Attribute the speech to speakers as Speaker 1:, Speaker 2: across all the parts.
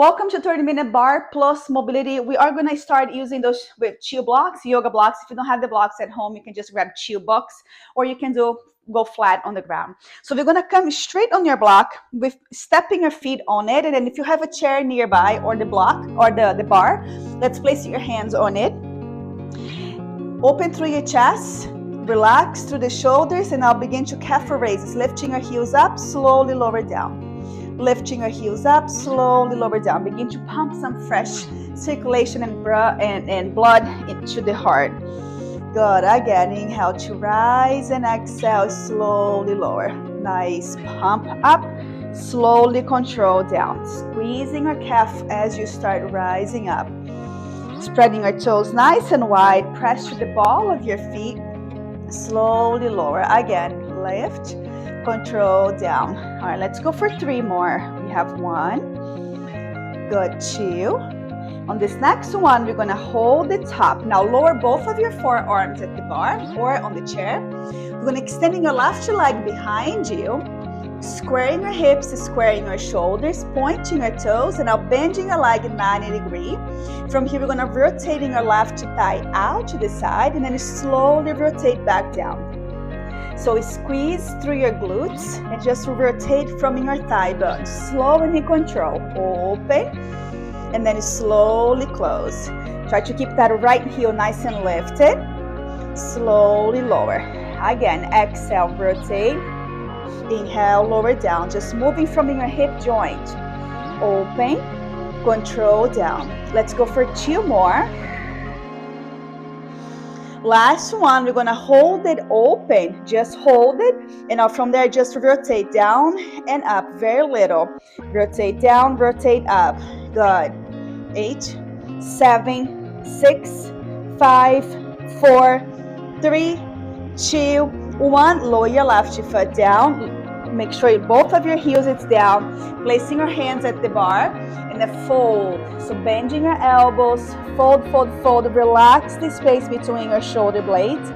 Speaker 1: Welcome to 30-minute bar plus mobility. We are going to start using those with chill blocks, yoga blocks. If you don't have the blocks at home, you can just grab chill blocks, or you can go flat on the ground. So we're going to come straight on your block with stepping your feet on it. And then if you have a chair nearby or the block or the bar, let's place your hands on it. Open through your chest, relax through the shoulders, and now begin to calf raises, lifting your heels up, slowly lower down. Lifting your heels up, slowly lower down. Begin to pump some fresh circulation and blood into the heart. Good. Again, inhale to rise and exhale, slowly lower. Nice. Pump up, slowly control down. Squeezing your calf as you start rising up. Spreading your toes nice and wide. Press to the ball of your feet. Slowly lower. Again, lift. Control down. All right, let's go for 3 more. We have 1. Good. 2. On this next one, we're going to hold the top. Now lower both of your forearms at the bar or on the chair. We're going to extending your left leg behind you, squaring your hips, squaring your shoulders, pointing your toes, and now bending your leg 90 degrees. From here, we're going to rotating your left thigh out to the side, and then slowly rotate back down. So squeeze through your glutes and just rotate from your thigh bone. Slow and in control. Open and then slowly close. Try to keep that right heel nice and lifted. Slowly lower. Again, exhale, rotate. Inhale, lower down. Just moving from your hip joint. Open, control down. Let's go for 2 more. Last one, we're going to hold it open. Just hold it. And now from there, just rotate down and up. Very little. Rotate down, rotate up. Good. 8, 7, 6, 5, 4, 3, 2, 1. Lower your left foot down. Make sure both of your heels is down. Placing your hands at the bar and then fold. So bending your elbows. Fold, fold, fold. Relax the space between your shoulder blades.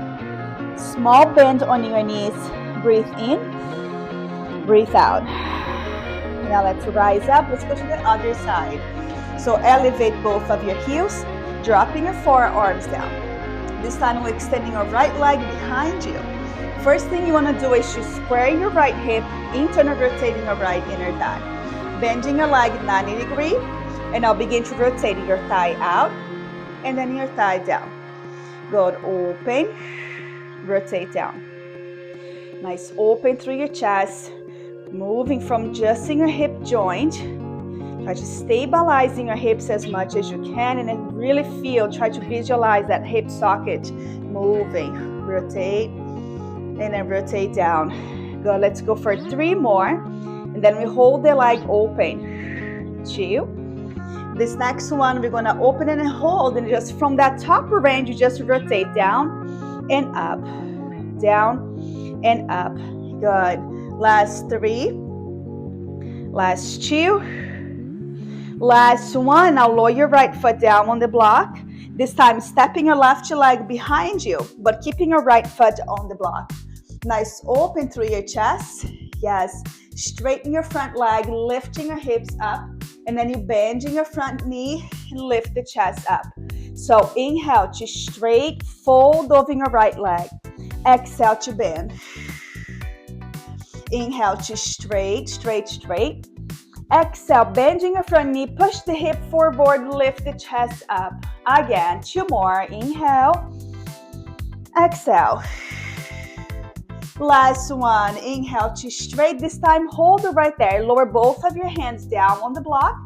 Speaker 1: Small bend on your knees. Breathe in. Breathe out. Now let's rise up. Let's go to the other side. So elevate both of your heels. Dropping your forearms down. This time we're extending your right leg behind you. First thing you want to do is to square your right hip, internal rotating your right inner thigh. Bending your leg 90 degrees, and now begin to rotate your thigh out, and then your thigh down. Good, open, rotate down. Nice, open through your chest, moving from just in your hip joint. Try to stabilizing your hips as much as you can, and then really feel, try to visualize that hip socket moving. Rotate. And then rotate down. Good. Let's go for 3 more. And then we hold the leg open. 2. This next one, we're going to open it and hold. And just from that top range, you just rotate down and up. Down and up. Good. Last 3. Last 2. Last 1. Now lower your right foot down on the block. This time, stepping your left leg behind you, but keeping your right foot on the block. Nice, open through your chest. Yes, straighten your front leg, lifting your hips up, and then you bend your front knee and lift the chest up. So inhale to straight, fold over your right leg. Exhale to bend. Inhale to straight, straight, straight. Exhale, bending your front knee, push the hip forward, lift the chest up. Again, 2 more. Inhale. Exhale. Last one. Inhale to straight. This time, hold it right there. Lower both of your hands down on the block.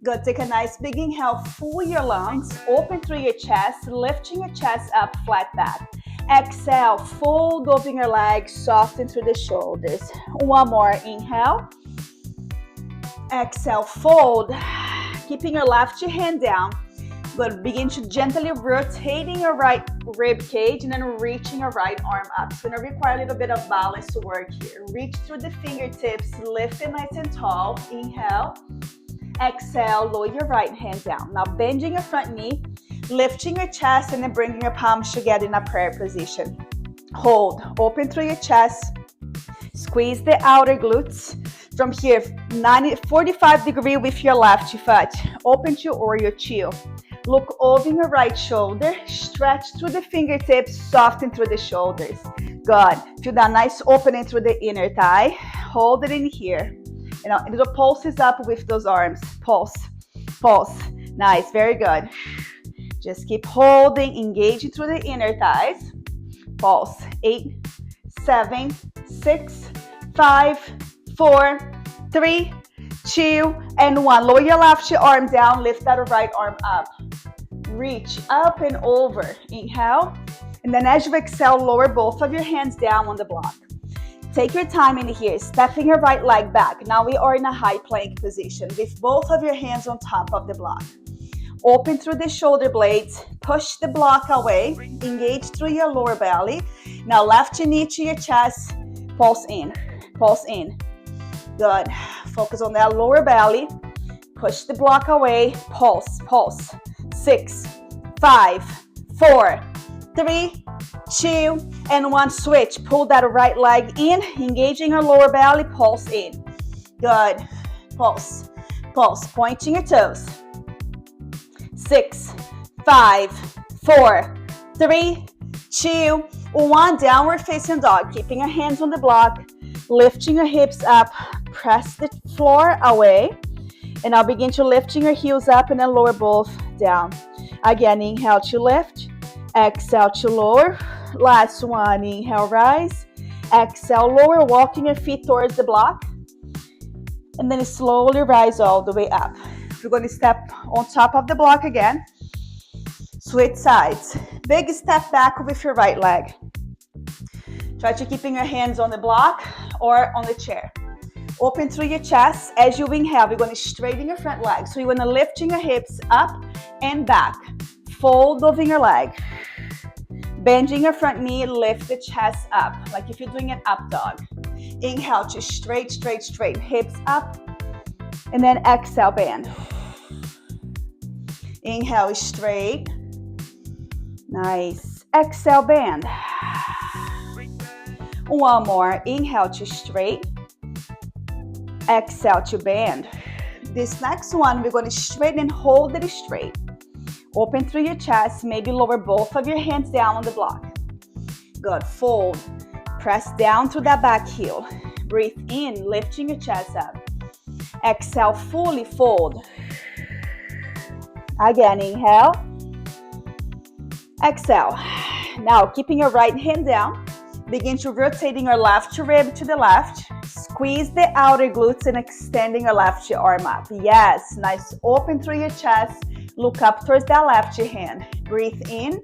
Speaker 1: Good. Take a nice big inhale. Full your lungs. Open through your chest. Lifting your chest up, flat back. Exhale. Fold over your legs. Soften through the shoulders. 1 more. Inhale. Exhale. Fold. Keeping your left hand down. Good. Begin to gently rotating your right rib cage and then reaching your right arm up. It's going to require a little bit of balance to work here. Reach through the fingertips, lift it nice and tall. Inhale. Exhale, lower your right hand down. Now bending your front knee, lifting your chest, and then bringing your palms together in a prayer position. Hold. Open through your chest. Squeeze the outer glutes. From here, 45 degree with your left foot. Open to Warrior Two. Look over your right shoulder. Stretch through the fingertips. Soften through the shoulders. Good. Feel that nice opening through the inner thigh. Hold it in here. And the pulse is up with those arms. Pulse. Pulse. Nice. Very good. Just keep holding. Engaging through the inner thighs. Pulse. 8, 7, 6, 5, 4, 3, 2, and 1. Lower your left arm down. Lift that right arm up. Reach up and over. Inhale. And then as you exhale, lower both of your hands down on the block. Take your time in here. Stepping your right leg back. Now we are in a high plank position with both of your hands on top of the block. Open through the shoulder blades. Push the block away. Engage through your lower belly. Now left knee to your chest. Pulse in. Pulse in. Good. Focus on that lower belly. Push the block away. Pulse. Pulse. 6, 5, 4, 3, 2, and 1. Switch. Pull that right leg in. Engaging your lower belly. Pulse in. Good. Pulse. Pulse. Pointing your toes. 6, 5, 4, 3, 2, 1. Downward facing dog. Keeping your hands on the block. Lifting your hips up. Press the floor away. And now begin to lifting your heels up and then lower both down. Again, inhale to lift. Exhale to lower. Last one. Inhale, rise. Exhale, lower. Walking your feet towards the block. And then slowly rise all the way up. You're going to step on top of the block again. Switch sides. Big step back with your right leg. Try to keeping your hands on the block or on the chair. Open through your chest. As you inhale, you're going to straighten your front leg. So you want to lift your hips up and back. Fold over your leg. Bending your front knee, lift the chest up. Like if you're doing an up dog. Inhale to straight, straight, straight. Hips up. And then exhale, bend. Inhale, straight. Nice. Exhale, bend. One more. Inhale to straight. Exhale to bend. This next one, we're going to straighten and hold it straight. Open through your chest. Maybe lower both of your hands down on the block. Good. Fold. Press down through that back heel. Breathe in, lifting your chest up. Exhale, fully fold. Again, inhale. Exhale. Now, keeping your right hand down, begin to rotating your left rib to the left. Squeeze the outer glutes and extending your left arm up. Yes, nice. Open through your chest. Look up towards that left hand. Breathe in.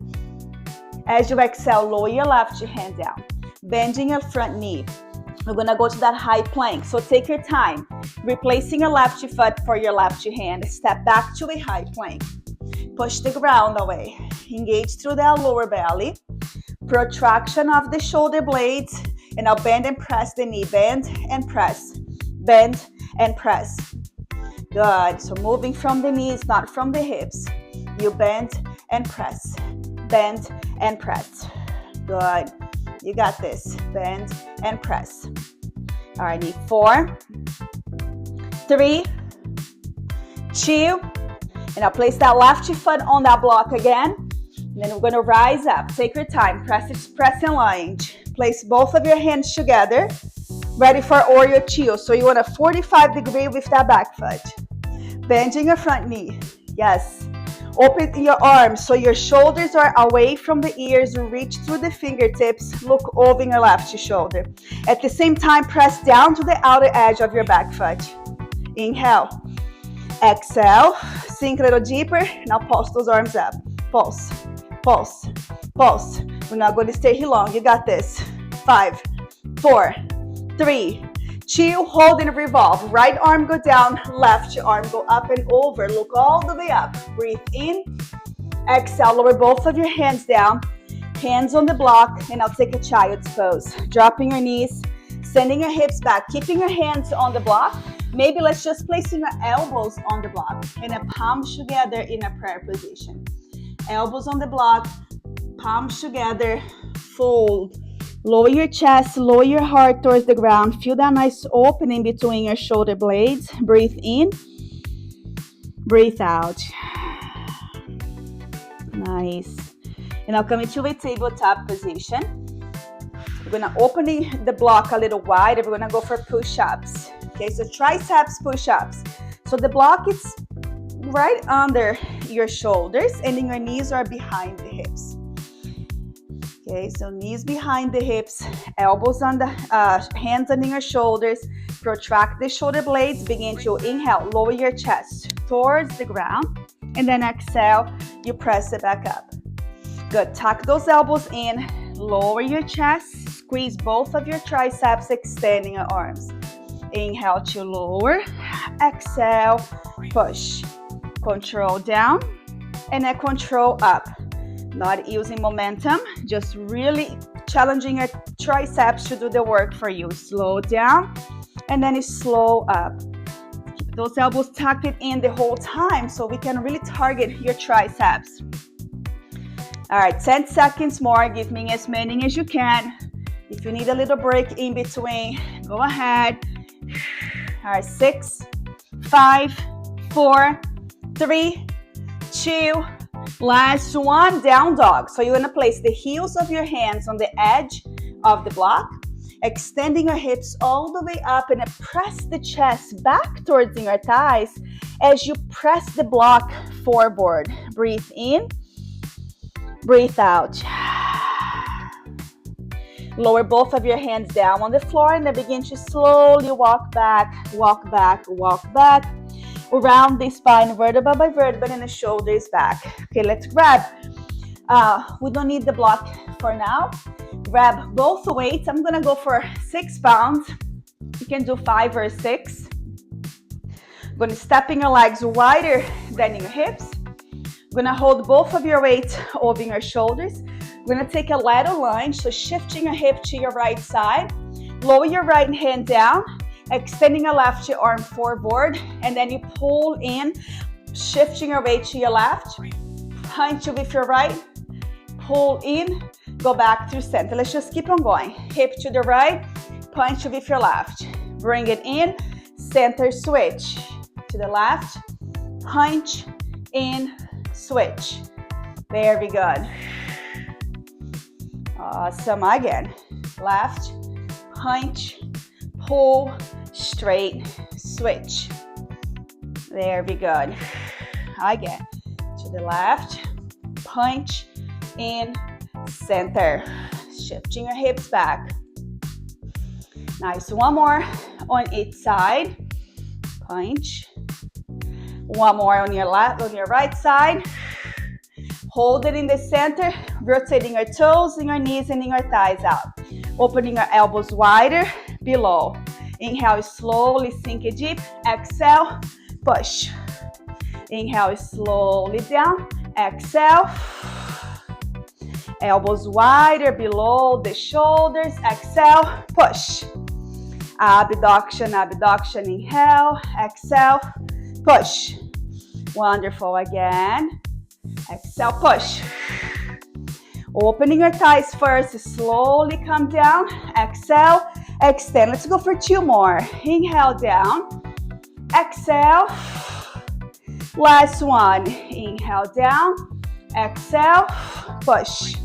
Speaker 1: As you exhale, lower your left hand down. Bending your front knee. We're going to go to that high plank. So take your time. Replacing your left foot for your left hand. Step back to a high plank. Push the ground away. Engage through that lower belly. Protraction of the shoulder blades. And now bend and press the knee. Bend and press. Bend and press. Good. So moving from the knees, not from the hips. You bend and press. Bend and press. Good. You got this. Bend and press. All right, need 4, 3, 2, and I'll place that left foot on that block again. And then we're going to rise up. Take your time. Press and lunge. Place both of your hands together. Ready for Warrior Two. So you want a 45 degree with that back foot. Bending your front knee. Yes. Open your arms so your shoulders are away from the ears. Reach through the fingertips. Look over your left shoulder. At the same time, press down to the outer edge of your back foot. Inhale. Exhale. Sink a little deeper. Now pulse those arms up. Pulse. Pulse. Pulse. We're not going to stay here long. You got this. 5, 4, 3, 2. Hold and revolve. Right arm go down. Left arm go up and over. Look all the way up. Breathe in. Exhale. Lower both of your hands down. Hands on the block. And I'll take a child's pose. Dropping your knees. Sending your hips back. Keeping your hands on the block. Maybe let's just place your elbows on the block. And a palms together in a prayer position. Elbows on the block. Palms together. Fold. Lower your chest, lower your heart towards the ground. Feel that nice opening between your shoulder blades. Breathe in, breathe out. Nice. And now coming to a tabletop position. We're gonna open the block a little wider. We're gonna go for push-ups. Okay, so triceps push-ups. So the block is right under your shoulders and then your knees are behind the hips. Okay, so knees behind the hips, elbows on the hands under your shoulders. Protract the shoulder blades. Begin to inhale, lower your chest towards the ground, and then exhale, you press it back up. Good. Tuck those elbows in, lower your chest, squeeze both of your triceps, extending your arms. Inhale to lower, exhale, push. Control down, and then control up. Not using momentum, just really challenging your triceps to do the work for you. Slow down, and then slow up. Keep those elbows tucked in the whole time so we can really target your triceps. All right, 10 seconds more. Give me as many as you can. If you need a little break in between, go ahead. All right, 6, 5, 4, 3, 2, last one, down dog. So you're gonna place the heels of your hands on the edge of the block, extending your hips all the way up, and press the chest back towards your thighs as you press the block forward. Breathe in, breathe out. Lower both of your hands down on the floor and then begin to slowly walk back, walk back, walk back. Around the spine, vertebra by vertebra, and the shoulders back. Okay, let's grab. We don't need the block for now. Grab both weights. I'm gonna go for 6 pounds. You can do 5 or 6. I'm gonna step in your legs wider than your hips. I'm gonna hold both of your weights over your shoulders. We're gonna take a lateral lunge, so shifting your hip to your right side. Lower your right hand down. Extending your left arm forward, and then you pull in, shifting your weight to your left, punch with your right, pull in, go back to center. Let's just keep on going. Hip to the right, punch with your left, bring it in, center switch, to the left, punch, in, switch. Very good. Awesome. Again, left, punch, pull, straight, switch. Very good. Again, to the left, punch, in, center. Shifting your hips back. Nice. One more on each side. Punch. One more on your left, on your right side. Hold it in the center, rotating your toes and your knees and your thighs out. Opening your elbows wider below. Inhale, slowly sink it deep. Exhale, push. Inhale, slowly down. Exhale. Elbows wider below the shoulders. Exhale, push. Abduction, abduction. Inhale, exhale, push. Wonderful. Again. Exhale, push. Opening your thighs first. Slowly come down. Exhale, extend. Let's go for 2 more. Inhale down. Exhale. Last one. Inhale down. Exhale. Push.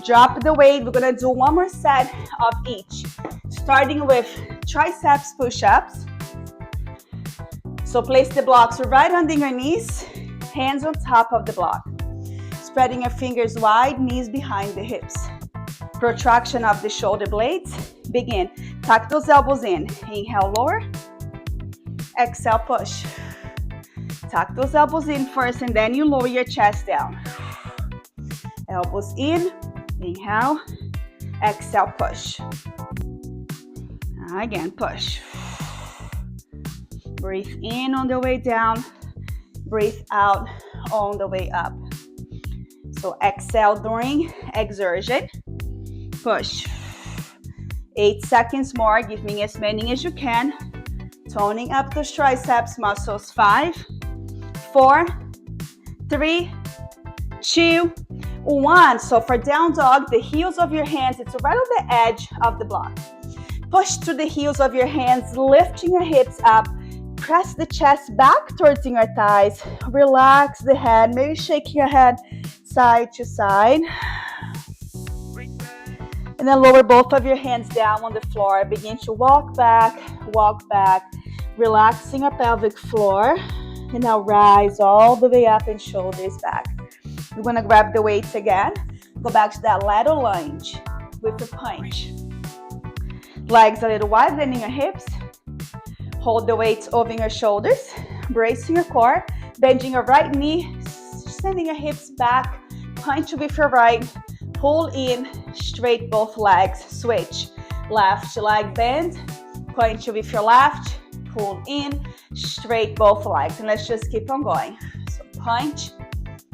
Speaker 1: Drop the weight. We're going to do 1 more set of each. Starting with triceps push-ups. So place the blocks right under your knees. Hands on top of the block. Spreading your fingers wide, knees behind the hips. Protraction of the shoulder blades. Begin. Tuck those elbows in. Inhale, lower. Exhale, push. Tuck those elbows in first, and then you lower your chest down. Elbows in. Inhale. Exhale, push. Again, push. Breathe in on the way down. Breathe out on the way up. So exhale during exertion. Push. 8 seconds more. Give me as many as you can. Toning up those triceps muscles. 5, 4, 3, 2, 1. So for down dog, the heels of your hands, it's right on the edge of the block. Push through the heels of your hands, lifting your hips up. Press the chest back towards your thighs. Relax the head. Maybe shake your head side to side. And then lower both of your hands down on the floor. Begin to walk back, relaxing your pelvic floor. And now rise all the way up and shoulders back. You're going to grab the weights again. Go back to that lateral lunge with a punch. Legs a little wide, bending your hips. Hold the weights over your shoulders. Bracing your core. Bending your right knee. Sending your hips back. Punch with your right. Pull in. Straight both legs. Switch. Left leg bend. Punch with your left. Pull in. Straight both legs. And let's just keep on going. So punch.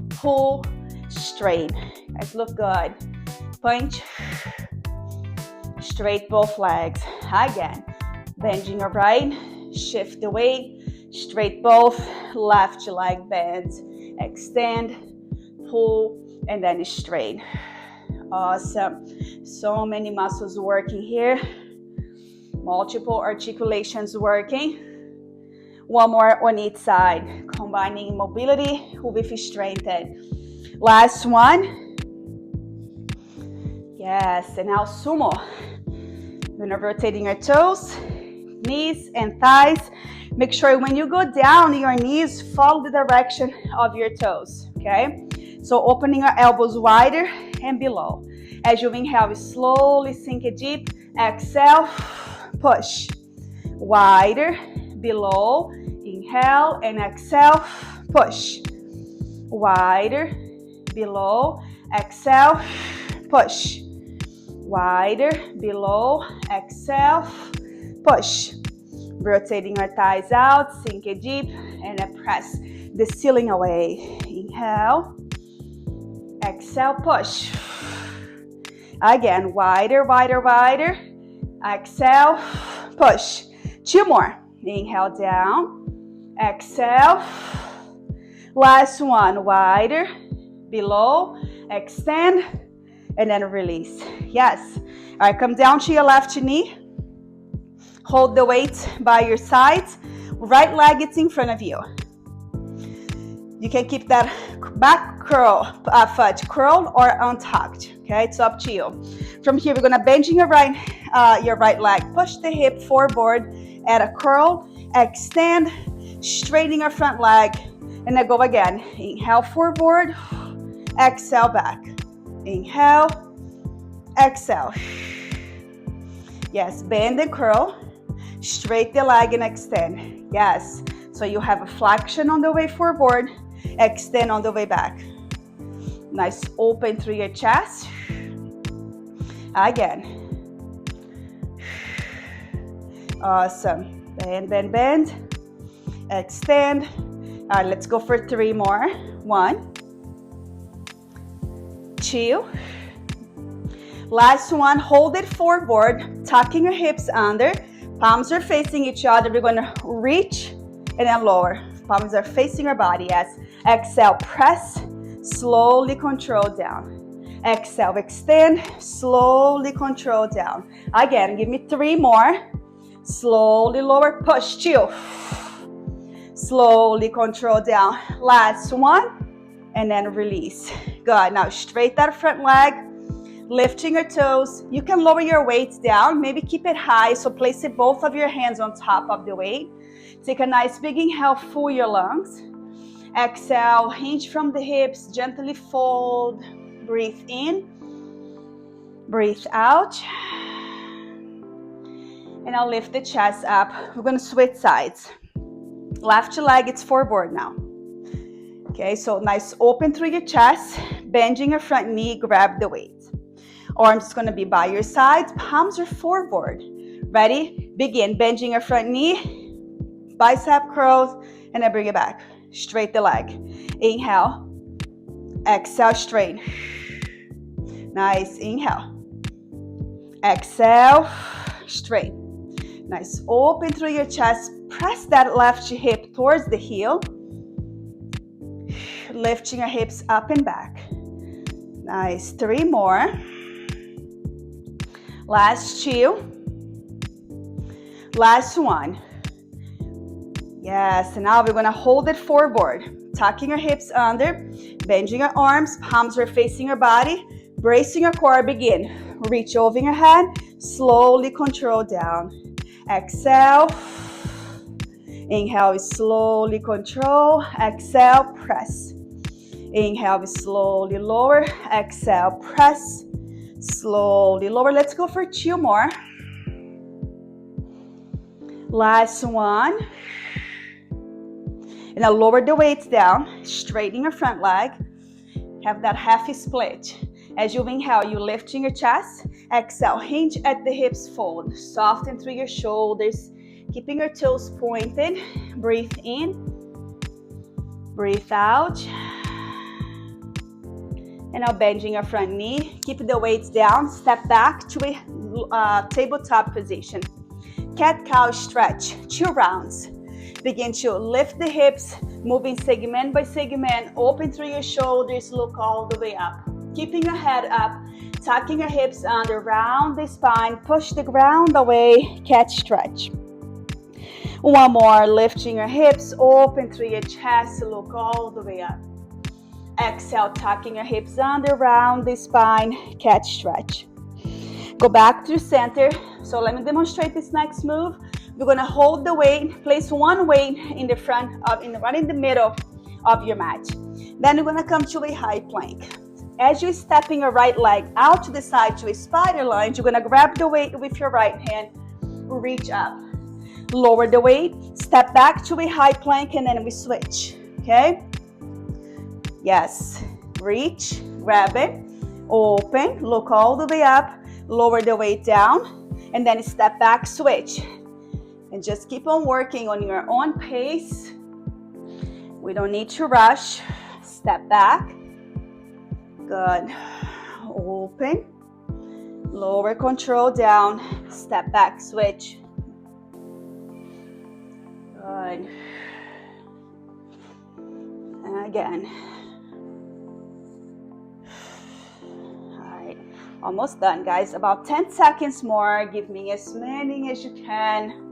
Speaker 1: Pull. Straight. Guys, look good. Punch. Straight both legs. Again. Bending your right. Shift the weight. Straight both. Left leg bends. Extend. Pull. And then straight. Awesome. So many muscles working here. Multiple articulations working. One more on each side. Combining mobility with strength. Last one. Yes. And now sumo. You're going to rotating your toes, knees and thighs. Make sure when you go down, your knees follow the direction of your toes. Okay? So opening your elbows wider and below. As you inhale, slowly sink it deep. Exhale, push. Wider, below. Inhale and exhale, push. Wider, below. Exhale, push. Wider, below. Exhale, push. Rotating your thighs out, sink it deep, and then press the ceiling away. Inhale. Exhale, push. Again, wider, wider, wider. Exhale, push. 2 more. Inhale down. Exhale. Last one, wider, below, extend, and then release. Yes. All right, come down to your left knee. Hold the weight by your sides. Right leg is in front of you. You can keep that back curl, foot curled or untucked. Okay, it's up to you. From here, we're gonna bend your right leg. Push the hip forward, add a curl, extend, straighten your front leg, and then go again. Inhale forward, exhale back. Inhale, exhale. Yes, bend and curl, straight the leg and extend. Yes, so you have a flexion on the way forward, extend on the way back. Nice open through your chest. Again. Awesome. Bend, bend, bend. Extend. All right, let's go for 3 more. 1, 2. Last one, hold it forward, tucking your hips under. Palms are facing each other. We're gonna reach and then lower. Palms are facing our body. Yes. Exhale, press, slowly control down. Exhale, extend, slowly control down. Again, give me 3 more. Slowly lower, push, 2. Slowly control down. Last one, and then release. Good. Now straight that front leg, lifting your toes. You can lower your weights down, maybe keep it high, so place it both of your hands on top of the weight. Take a nice big inhale, fill your lungs. Exhale, hinge from the hips, gently fold. Breathe in, breathe out. And I'll lift the chest up. We're gonna switch sides. Left leg, it's forward now. Okay, so nice open through your chest, bending your front knee, grab the weight. Arms is gonna be by your sides, palms are forward. Ready? Begin, bending your front knee, bicep curls, and then bring it back. Straight the leg. Inhale, exhale, straight. Nice, inhale. Exhale, straight. Nice, open through your chest. Press that left hip towards the heel. Lifting your hips up and back. Nice. 3 more. Last 2. Last 1. Yes, and now we're gonna hold it forward. Tucking your hips under, bending your arms, palms are facing your body, bracing your core, begin. Reach over your head, slowly control down. Exhale. Inhale, slowly control. Exhale, press. Inhale, slowly lower. Exhale, press. Slowly lower. Let's go for 2 more. Last 1. And now lower the weights down, straighten your front leg. Have that half split. As you inhale, you lifting your chest. Exhale, hinge at the hips, fold. Soften through your shoulders, keeping your toes pointed. Breathe in, breathe out. And now bending your front knee. Keep the weights down. Step back to a tabletop position. Cat-cow stretch, 2 rounds. Begin to lift the hips, moving segment by segment. Open through your shoulders, look all the way up. Keeping your head up, tucking your hips under, round the spine, push the ground away, cat stretch. 1 more, lifting your hips, open through your chest, look all the way up. Exhale, tucking your hips under, round the spine, cat stretch. Go back to center. So let me demonstrate this next move. You're gonna hold the weight, place 1 weight in the front of, right in the middle of your mat. Then you're gonna come to a high plank. As you're stepping your right leg out to the side to a spider lunge, you're gonna grab the weight with your right hand, reach up. Lower the weight, step back to a high plank, and then we switch, okay? Yes, reach, grab it, open, look all the way up, lower the weight down, and then step back, switch. And just keep on working on your own pace. We don't need to rush. Step back. Good. Open. Lower, control down. Step back, switch. Good. And again. All right. Almost done, guys. About 10 seconds more. Give me as many as you can.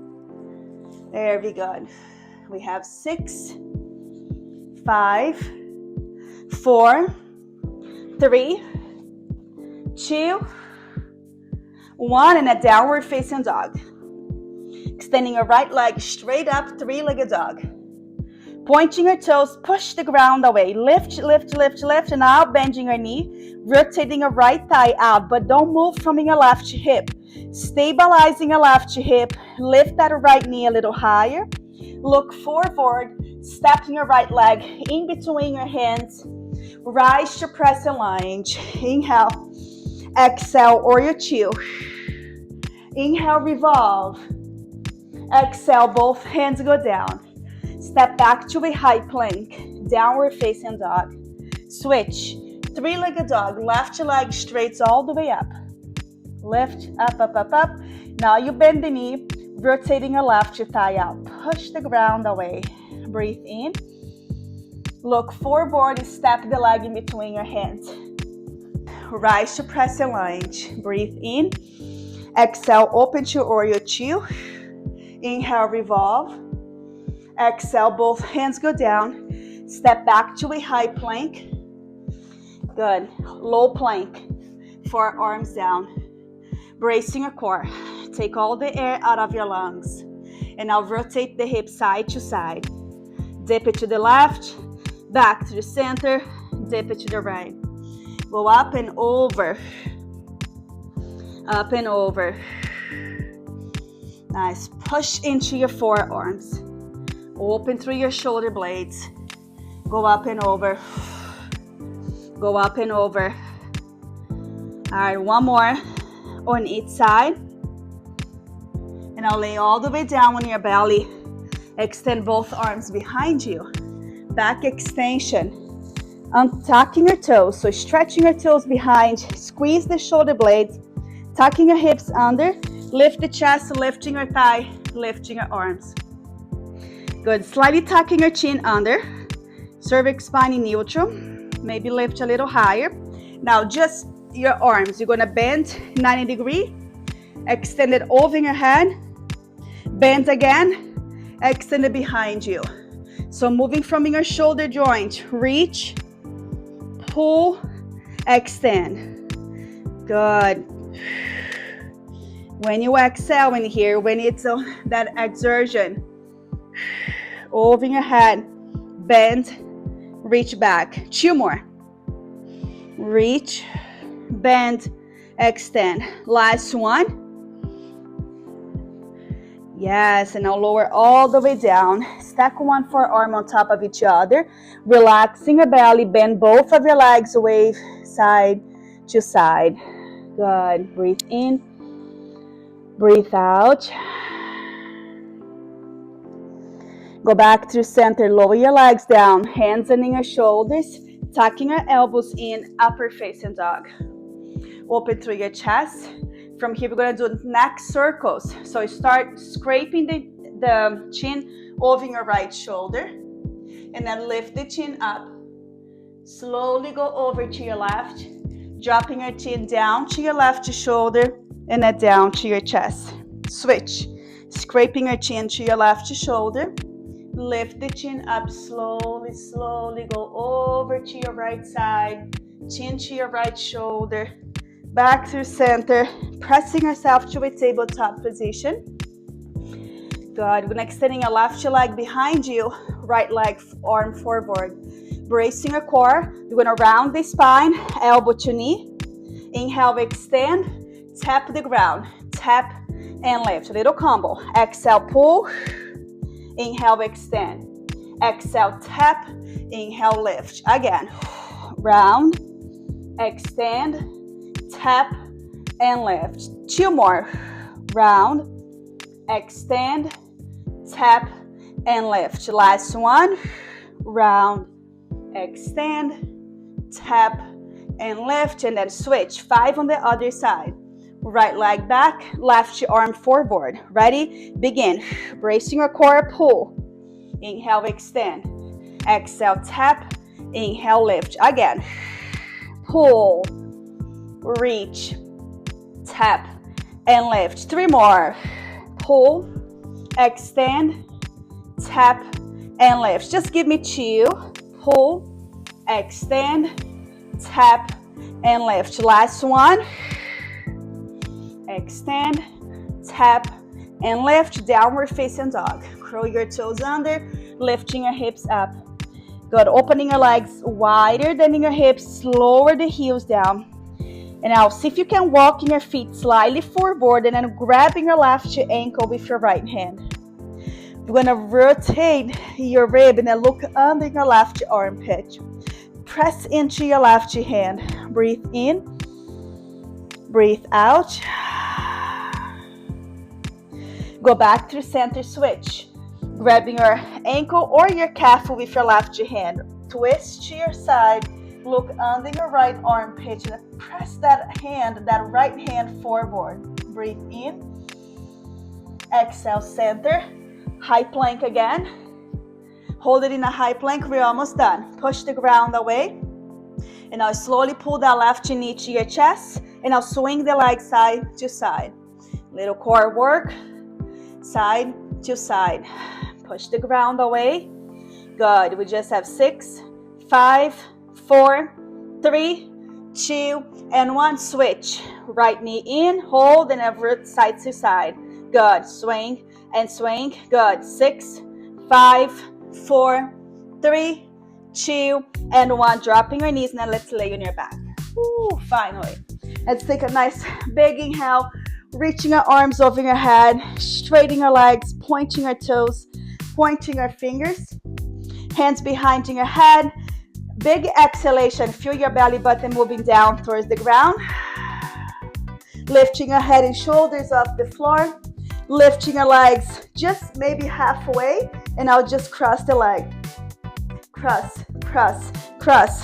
Speaker 1: Very good. We have 6, 5, 4, 3, 2, 1, and a downward facing dog. Extending your right leg straight up, 3-legged dog. Pointing your toes, push the ground away. Lift, lift, lift, lift, and now bending your knee, rotating your right thigh out, but don't move from your left hip. Stabilizing your left hip, lift that right knee a little higher. Look forward, stepping your right leg in between your hands. Rise to press a lunge. Inhale, exhale, Warrior 2. Inhale, revolve. Exhale, both hands go down. Step back to a high plank, downward facing dog. Switch, 3-legged dog, left leg straight all the way up. Lift, up, up, up, up. Now you bend the knee, rotating your left thigh out. Push the ground away. Breathe in. Look forward, step the leg in between your hands. Rise to press a lunge. Breathe in. Exhale, open to Warrior 2. Inhale, revolve. Exhale, both hands go down. Step back to a high plank. Good. Low plank. Forearms down. Bracing your core. Take all the air out of your lungs. And now rotate the hips side to side. Dip it to the left. Back to the center. Dip it to the right. Go up and over. Up and over. Nice. Push into your forearms. Open through your shoulder blades. Go up and over. Go up and over. All right, one more on each side. And I'll lay all the way down on your belly. Extend both arms behind you. Back extension. Untucking your toes. So stretching your toes behind. Squeeze the shoulder blades. Tucking your hips under. Lift the chest, lifting your thigh, lifting your arms. Good. Slightly tucking your chin under. Cervix spine in neutral. Maybe lift a little higher. Now just your arms, you're gonna bend 90 degrees, extend it over your head, bend again, extend it behind you. So moving from your shoulder joint, reach, pull, extend. Good. When you exhale in here, when it's that exertion, over your head, bend, reach back. 2 more. Reach, bend, extend. Last one. Yes, and now lower all the way down. Stack one forearm on top of each other. Relaxing your belly, bend both of your legs away side to side. Good. Breathe in, breathe out. Go back to center, lower your legs down, hands under your shoulders, tucking your elbows in, upper facing dog. Open through your chest. From here, we're going to do neck circles. So you start scraping the chin over your right shoulder, and then lift the chin up. Slowly go over to your left, dropping your chin down to your left shoulder, and then down to your chest. Switch. Scraping your chin to your left shoulder. Lift the chin up slowly, slowly. Go over to your right side, chin to your right shoulder. Back through center, pressing yourself to a tabletop position. Good. We're going to extending your left leg behind you, right leg arm forward. Bracing your core. You're going to round the spine, elbow to knee. Inhale, extend, tap the ground, tap and lift. A little combo. Exhale, pull. Inhale, extend. Exhale, tap. Inhale, lift. Again. Round, extend, tap and lift. 2 more. Round, extend, tap and lift. Last one. Round, extend, tap and lift, and then switch. 5 on the other side. Right leg back, left arm forward. Ready? Begin. Bracing your core, pull. Inhale, extend. Exhale, tap. Inhale, lift. Again. Pull. Reach, tap, and lift. 3 more. Pull, extend, tap, and lift. Just give me 2. Pull, extend, tap, and lift. Last one. Extend, tap, and lift. Downward facing dog. Curl your toes under, lifting your hips up. Good. Opening your legs wider than your hips. Lower the heels down. And now see if you can walk in your feet slightly forward and then grabbing your left ankle with your right hand. You're going to rotate your rib and then look under your left armpit. Press into your left hand. Breathe in. Breathe out. Go back to center, switch. Grabbing your ankle or your calf with your left hand. Twist to your side. Look under your right armpit and press that right hand forward. Breathe in. Exhale, center. High plank again. Hold it in a high plank. We're almost done. Push the ground away. And now slowly pull that left knee to your chest. And now swing the leg side to side. Little core work. Side to side. Push the ground away. Good. We just have 6, 5, 4, 3, 2, and 1. Switch. Right knee in, hold, and every side to side. Good. Swing and swing. Good. 6, 5, 4, 3, 2, and 1. Dropping your knees. Now let's lay on your back. Ooh, finally. Let's take a nice big inhale. Reaching your arms over your head. Straightening your legs. Pointing your toes. Pointing your fingers. Hands behind your head. Big exhalation. Feel your belly button moving down towards the ground. Lifting your head and shoulders off the floor. Lifting your legs just maybe halfway. And I'll just cross the leg. Cross, cross, cross.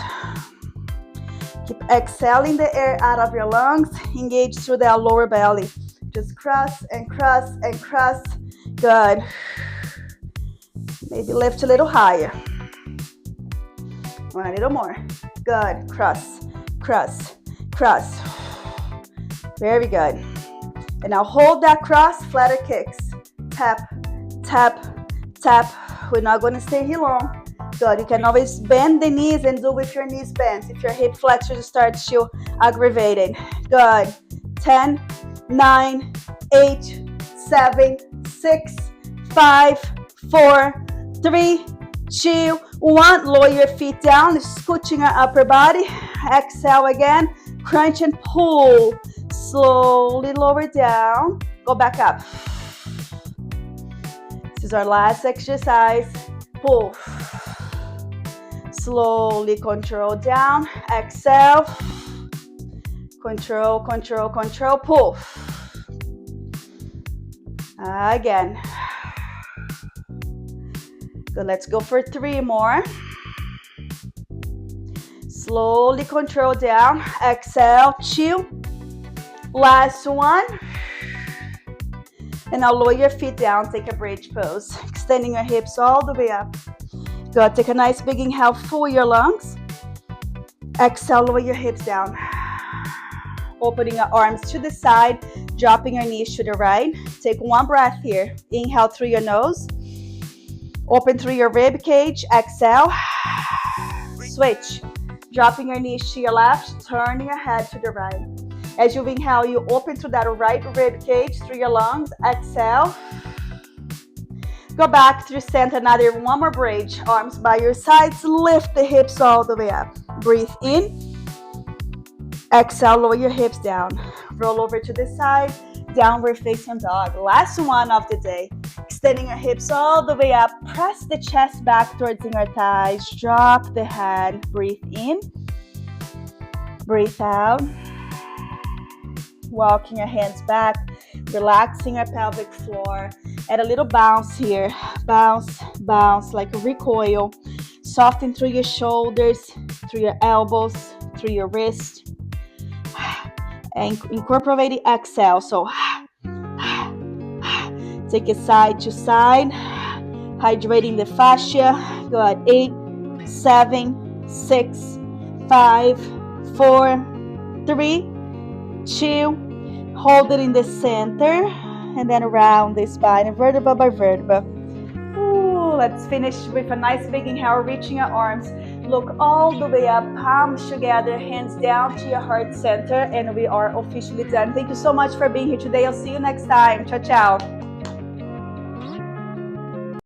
Speaker 1: Keep exhaling the air out of your lungs. Engage through the lower belly. Just cross and cross and cross. Good. Maybe lift a little higher. A little more. Good. Cross, cross, cross. Very good. And now hold that cross, flatter kicks. Tap, tap, tap. We're not going to stay here long. Good. You can always bend the knees and do with your knees bent. If your hip flexors start to aggravating. Good. 10, 9, 8, 7, 6, 5, 4, 3, 2, 1. Lower your feet down, scooching our upper body. Exhale again. Crunch and pull. Slowly lower down. Go back up. This is our last exercise. Pull. Slowly control down. Exhale. Control, control, control. Pull. Again. Good. Let's go for 3 more. Slowly control down. Exhale. 2. Last one. And now lower your feet down. Take a bridge pose. Extending your hips all the way up. Good. Take a nice big inhale. Full your lungs. Exhale. Lower your hips down. Opening your arms to the side. Dropping your knees to the right. Take one breath here. Inhale through your nose. Open through your rib cage. Exhale. Switch. Dropping your knees to your left. Turning your head to the right. As you inhale, you open through that right rib cage through your lungs. Exhale. Go back through center. Another one more bridge. Arms by your sides. Lift the hips all the way up. Breathe in. Exhale. Lower your hips down. Roll over to the side. Downward facing dog. Last one of the day. Extending your hips all the way up. Press the chest back towards your thighs. Drop the head. Breathe in. Breathe out. Walking your hands back, relaxing our pelvic floor. Add a little bounce here. Bounce, bounce like a recoil. Soften through your shoulders, through your elbows, through your wrist. And incorporate the exhale. So take it side to side. Hydrating the fascia. Good. 8, 7, 6, 5, 4, 3, 2. Hold it in the center and then around the spine, vertebra by vertebra. Ooh, let's finish with a nice big inhale, reaching your arms. Look all the way up, palms together, hands down to your heart center, and we are officially done. Thank you so much for being here today. I'll see you next time. Ciao, ciao.